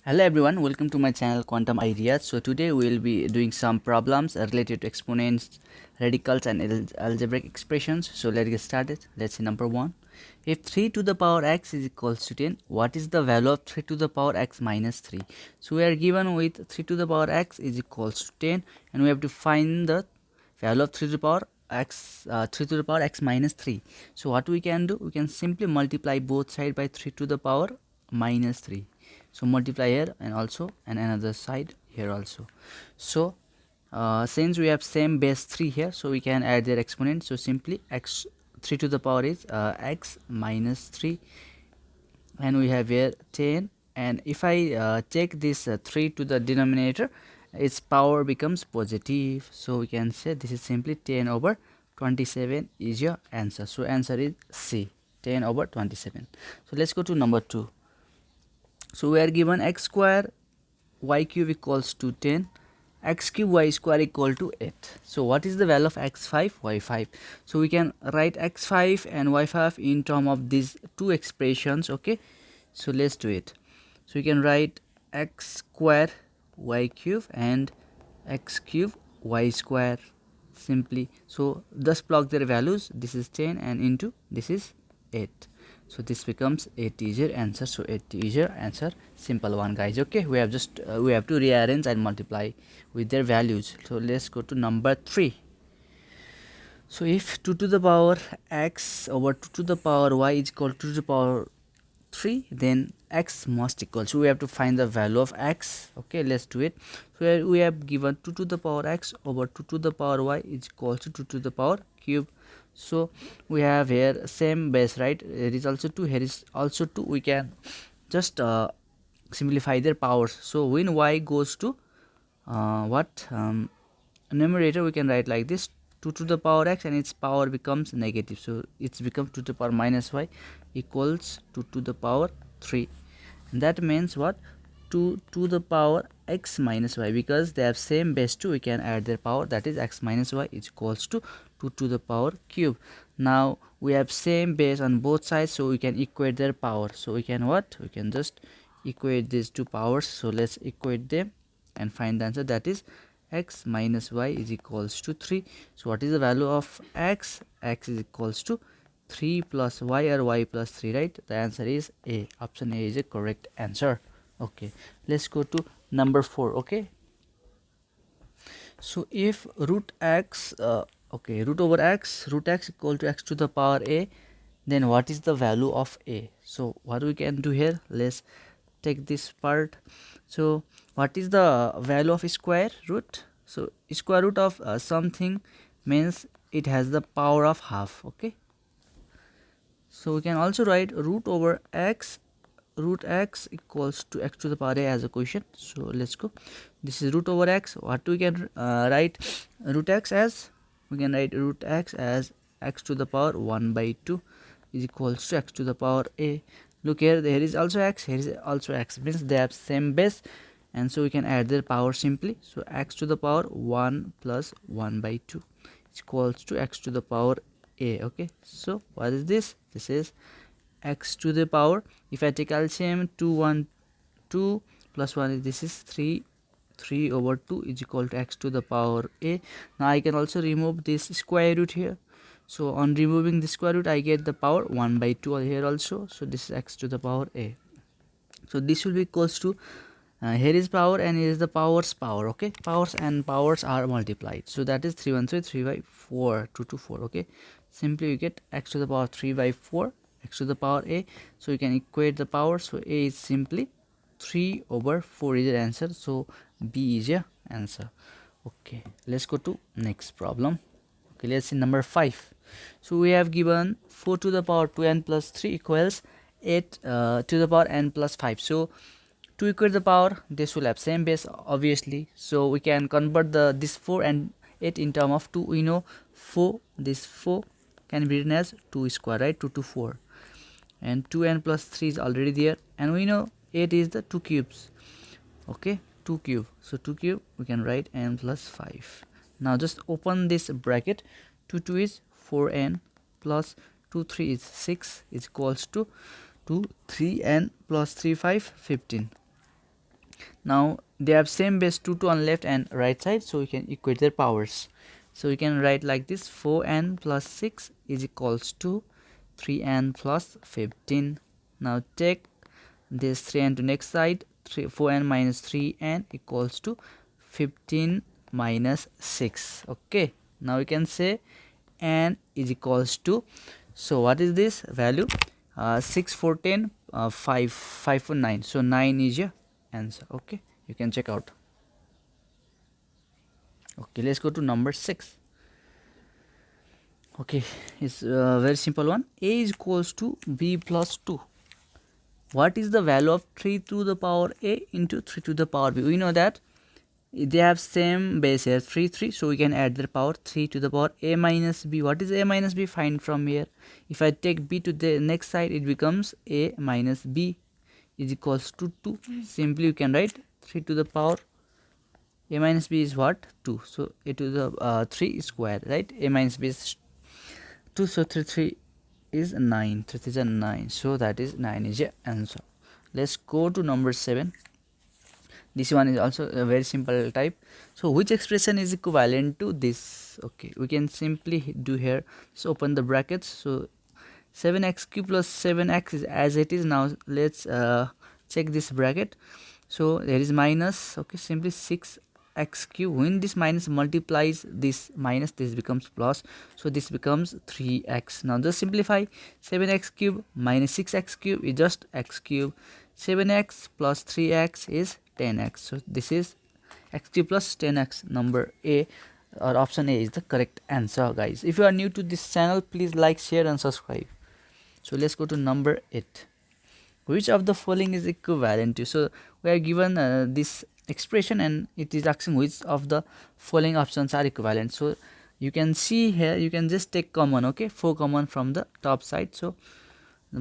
Hello everyone, welcome to my channel Quantum Ideas. So today we will be doing some problems related to exponents, radicals and algebraic expressions. So let's get started. Let's see number 1. If 3 to the power x is equals to 10, what is the value of 3 to the power x minus 3? So we are given with 3 to the power x is equals to 10 and we have to find the value of 3 to the power x 3 to the power x minus 3. So what we can do, we can simply multiply both sides by 3 to the power minus 3. So multiply here and also and another side here also. So since we have same base 3 here, so we can add their exponent. So simply x 3 to the power is x minus 3 and we have here 10, and if I take this 3 to the denominator, its power becomes positive, so we can say this is simply 10 over 27 is your answer. So answer is C, 10 over 27. So let's go to number 2. So we are given x square y cube equals to 10, x cube y square equal to 8. So what is the value of x5 y5? So we can write x5 and y5 in term of these two expressions. Okay, so let's do it. So we can write x square y cube and x cube y square simply. So just plug their values. This is 10 and into this is 8. So this becomes 8 is your answer. So 8 is your answer. Simple one, guys. Okay, we have just we have to rearrange and multiply with their values. So let's go to number 3. So if 2 to the power x over 2 to the power y is equal to the power 3, then x must equal. So we have to find the value of x. Okay, let's do it. So we have given 2 to the power x over 2 to the power y is equal to 2 to the power cube. So we have here same base, right? Here is also 2, here is also 2. We can just simplify their powers. So when y goes to numerator, we can write like this: 2 to the power x and its power becomes negative, so it's becomes 2 to the power minus y equals 2 to the power 3. And that means what? 2 to the power x minus y, because they have same base 2, we can add their power, that is x minus y is equals to 2 to the power cube. Now we have same base on both sides, so we can equate their power. So we can what? We can just equate these two powers. So let's equate them and find the answer, that is x minus y is equals to 3. So what is the value of x? X is equals to 3 plus y or y plus 3, right? The answer is A. Option A is a correct answer. Okay, let's go to number 4. Okay, so if root x root over x, root x equal to x to the power a, then what is the value of a? So what we can do here, let's take this part. So what is the value of square root? So square root of something means it has the power of half. Okay, so we can also write root over x, root x equals to x to the power a as a question. So let's go. This is root over x. What we can write root x as? We can write root x as x to the power 1 by 2 is equals to x to the power a. Look here, there is also x, here is also x, means they have same base, and so we can add their power simply. So x to the power 1 plus 1 by 2 is equals to x to the power a. Okay, so what is this? This is x to the power, if I take LCM, 2 plus 1, this is 3 over 2 is equal to x to the power a. Now I can also remove this square root here. So on removing the square root, I get the power 1 by 2 here also. So this is x to the power a. So this will be equals to here is power and here is the power's power. Okay, powers and powers are multiplied, so that is 3 1 3 3 by 4 2 to 4. Okay, simply you get x to the power 3 by 4 x to the power a. So you can equate the power. So a is simply 3 over 4 is your answer. So B is your answer. Okay, let's go to next problem. Okay, let's see number 5. So we have given 4 to the power 2n plus 3 equals 8 to the power n plus 5. So to equate the power, this will have same base obviously, so we can convert this 4 and 8 in term of 2. We know 4, this 4 can be written as 2 square, right? 2 to 4, and 2n plus 3 is already there, and we know 8 is the 2 cubes. Okay, 2 cube, so 2 cube we can write n plus 5. Now just open this bracket. 2 is 4n plus 2 3 is 6 is equals to 2 3n plus 3 5 15. Now they have same base 2 on left and right side, so we can equate their powers. So we can write like this: 4n plus 6 is equals to 3n plus 15. Now take this 3n to next side, 4n minus 3n equals to 15 minus 6. Okay, now we can say n is equals to, so what is this value? 6 4 10, 5 5 for 9, so 9 is your answer. Okay, you can check out. Okay, let's go to number 6. Okay, it's a very simple one. A is equals to b plus 2. What is the value of 3 to the power a into 3 to the power b? We know that they have same base here, 3 3, so we can add their power. 3 to the power a minus b. What is a minus b? Find from here. If I take b to the next side, it becomes a minus b is equals to 2. Simply you can write 3 to the power a minus b is what? 2. So a to the 3 square, right? A minus b is 2, so 3 3 is 9. 3 is a 9, so that is 9 is your answer. Let's go to number 7. This one is also a very simple type. So which expression is equivalent to this? Okay, we can simply do here, so open the brackets. So 7x cube plus 7x is as it is. Now let's check this bracket. So there is minus, okay, simply 6x cube. When this minus multiplies this minus, this becomes plus, so this becomes 3x. Now just simplify. 7x cube minus 6x cube is just x cube. 7x plus 3x is 10x. So this is x cube plus 10x. Number A, or option A, is the correct answer, guys. If you are new to this channel, please like, share and subscribe. So let's go to number 8. Which of the following is equivalent to? So we are given this expression and it is asking which of the following options are equivalent. So you can see here, you can just take common, okay, 4 common from the top side. So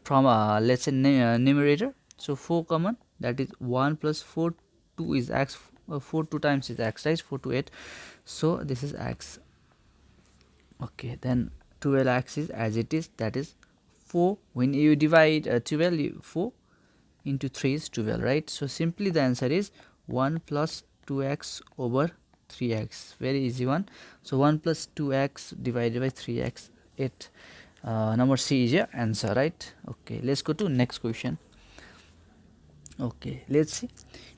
from let's say numerator, so 4 common, that is 1 plus 4, 2 is x, 4 2 times is x, right? 4 to 8, so this is x. Okay, then 12x is as it is, that is 4. When you divide 12, 4 into 3 is 12, right? So simply the answer is 1 plus 2x over 3x. Very easy one. So 1 plus 2x divided by 3x, 8. Number C is your answer, right? Okay, let's go to next question. Okay, let's see.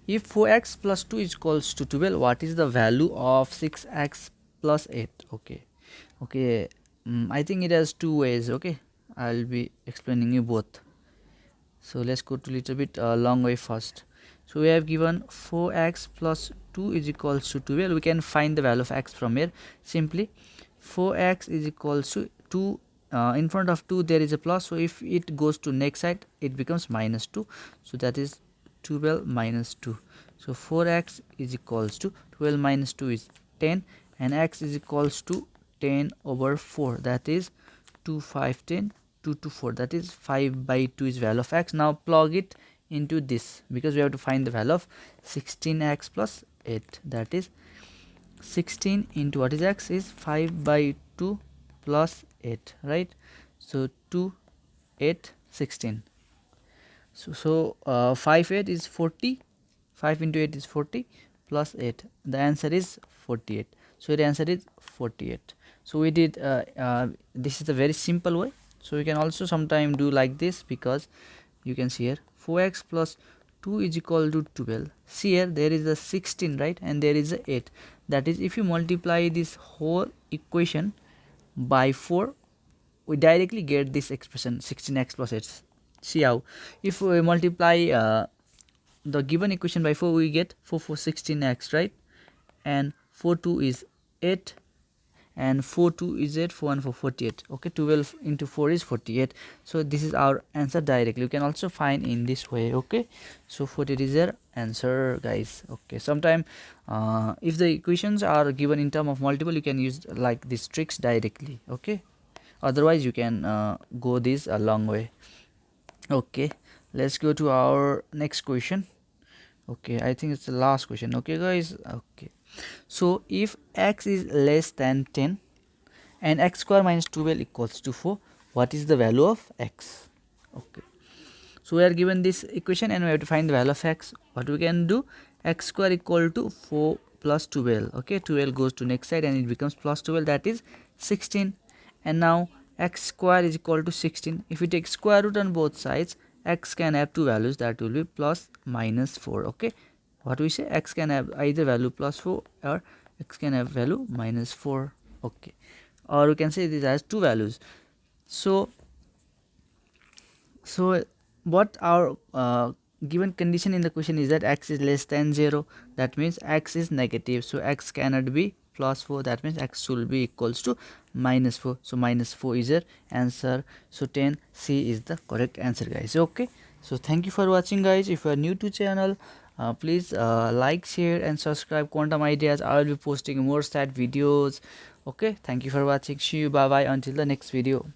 If 4x plus 2 is equals to 12, what is the value of 6x plus 8? Okay, okay, I think it has two ways. Okay, I'll be explaining you both. So let's go to little bit long way first. So we have given 4x plus 2 is equals to 12. We can find the value of x from here. Simply 4x is equals to 2. In front of 2 there is a plus, so if it goes to next side, it becomes minus 2. So that is 12 minus 2. So 4x is equals to 12 minus 2 is 10, and x is equals to 10 over 4, that is 2 5 10, 2 to 4, that is 5 by 2 is value of x. Now plug it into this, because we have to find the value of 16x plus 8, that is 16 into what is x is 5 by 2 plus 8, right? So 2 8 16. So 5 8 is 40, 5 into 8 is 40 plus 8, the answer is 48. So the answer is 48. So we did this is a very simple way. So we can also sometime do like this, because you can see here 4x plus 2 is equal to 12. See here, there is a 16, right, and there is a 8. That is, if you multiply this whole equation by 4, we directly get this expression 16x plus 8. See how, if we multiply the given equation by 4, we get 4 4 16x, right, and 4 2 is 8, and 4 2 is 8, 4 1 4 48. Okay, 12 into 4 is 48. So this is our answer directly. You can also find in this way. Okay, so 48 is your answer, guys. Okay, sometime if the equations are given in term of multiple, you can use like these tricks directly. Okay, otherwise you can go this a long way. Okay, let's go to our next question. Okay, I think it's the last question. Okay, guys. Okay, so if x is less than 10 and x square minus 12 equals to 4, what is the value of x? Okay, So we are given this equation and we have to find the value of x. What we can do, x square equal to 4 plus 12. Okay, 12 goes to next side and it becomes plus 12, that is 16. And now x square is equal to 16. If we take square root on both sides, x can have two values, that will be plus minus 4. Okay, what we say, x can have either value plus 4 or x can have value minus 4. Okay, or we can say this has two values. So what our given condition in the question is that x is less than 0, that means x is negative, so x cannot be plus 4, that means x should be equals to minus 4. So minus 4 is your answer. So 10C is the correct answer, guys. Okay, so thank you for watching, guys. If you are new to channel, please like, share and subscribe quantum ideas. I will be posting more stat videos. Okay, thank you for watching. See you, bye bye, until the next video.